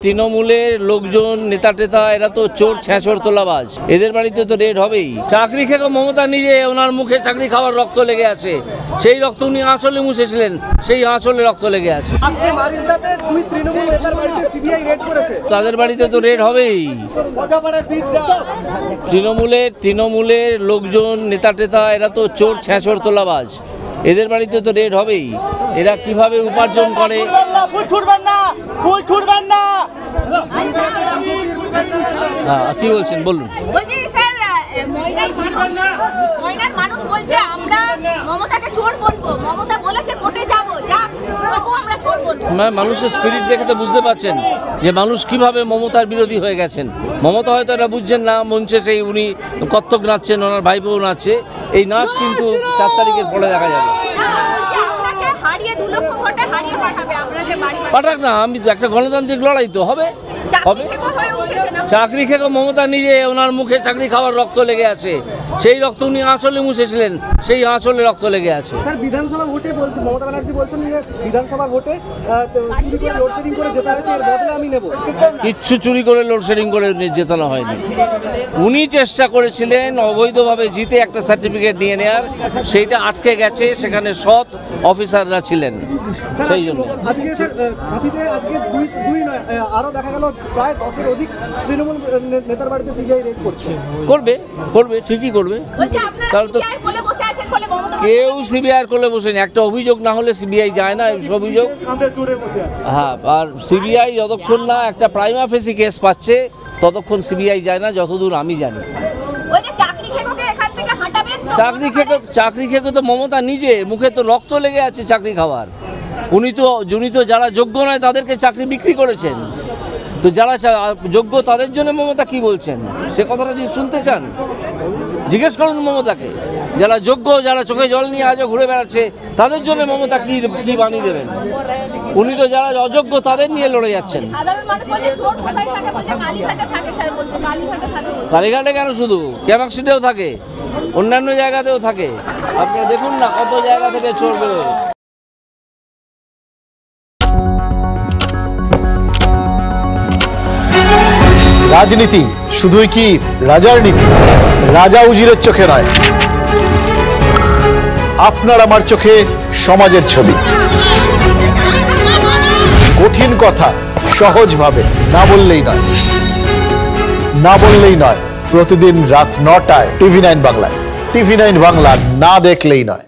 তৃণমূলের লোকজন নেতা টেতা এরা তো চোর ছ্যাঁচড় তোলাবাজ, এদের বাড়িতে তো রেড হবেই। চাকরি খেয়ে মমতা নিজে ওনার মুখে চাকরি খাওয়ার রক্ত লেগে আছে, সেই রক্ত উনি আঁচলে মুছেছিলেন, সেই আঁচলে রক্ত লেগে আছে। তাদের বাড়িতে তো রেড হবেই। তৃণমূলের লোকজন নেতা টেতা এরা তো চোর ছ্যাঁচড় তোলাবাজ, এদের বাড়িতে তো রেড হবেই। এরা কিভাবে উপার্জন করে, কি বলছেন বলুন। মানুষ বলছে আমরা মমতাকে চোর বলবো, মমতা বলেছে কোর্টে যাবো, আমরা চোর বলবো। মানুষের স্পিরিট দেখে তো বুঝতে পারছেন যে মানুষ কিভাবে মমতার বিরোধী হয়ে গেছেন। মমতা হয়তো এটা বুঝছেন না, মঞ্চে সেই উনি কত্থক নাচছেন, ওনার ভাইপোও নাচছে, এই নাচ কিন্তু 4 তারিখের পরে দেখা যাবে। পাঠাক না, আমি তো একটা গণতান্ত্রিক লড়াই তো হবে। চাকরি খেয়ে মমতা নিজে ওনার মুখে চাকরি খাওয়ার রক্ত লেগে আছে, সেই রক্ত উনি আঁচলে মুছেছিলেন, সেই আঁচলে রক্ত লেগে আছে। স্যার বিধানসভা ভোটে বলছে মমতা ব্যানার্জি বলছেন যে বিধানসভা ভোটে চুরি করে লোডশেডিং করে জেতা হয়েছে, এর বদলে আমি নেব। কিচ্ছু চুরি করে লোডশেডিং করে জেতানো হয়নি। উনি চেষ্টা করেছিলেন অবৈধভাবে জিতে একটা সার্টিফিকেট নিয়ে নেওয়ার, সেইটা আটকে গেছে, সেখানে সৎ অফিসাররা ছিলেন, সেই জন্য। আজকে স্যার কাঁথিতে আজকে দুই নয় আরো দেখা গেল প্রায় 10-এর অধিক তৃণমূল নেতার বাড়িতে সিবিআই রেড করবে, ঠিকই করবে। তাহলে তো কেউ সিবিআই কোলে বসে নেই, একটা অভিযোগ না হলে সিবিআই যায় না। অভিযোগ, হ্যাঁ, আর সিবিআই যতক্ষণ না একটা প্রাইমা ফেসি কেস পাচ্ছে ততক্ষণ সিবিআই যায় না, যতদূর আমি জানি। চাকরি খেয়ে তো মমতা নিজে মুখে তো রক্ত লেগে আছে চাকরি খাওয়ার। উনি তো যারা যোগ্য নয় তাদেরকে চাকরি বিক্রি করেছেন, তো যারা যোগ্য তাদের জন্য মমতা কি বলছেন সে কথাটা যদি শুনতে চান জিজ্ঞেস করুন মমতাকে। যারা যোগ্য, যারা চোখে জল নিয়ে আজও ঘুরে বেড়াচ্ছে, তাদের জন্য মমতা কি বানিয়ে দেবেন? উনি তো যারা অযোগ্য তাদের নিয়ে লড়ে যাচ্ছেন। কালীঘাটে কেন, শুধু ক্যামাক্সিটেও থাকে, অন্যান্য জায়গাতেও থাকে। আপনারা দেখুন না কত জায়গা থেকে চোর বেরোয়। রাজনীতি শুধুই কি রাজার নীতি? রাজা উজিরের চোখে নয়, আপনার আমার চোখে সমাজের ছবি। কঠিন কথা সহজভাবে না বললেই নয়। প্রতিদিন রাত 9টায় TV9 বাংলায়। TV9 বাংলা না দেখলেই নয়।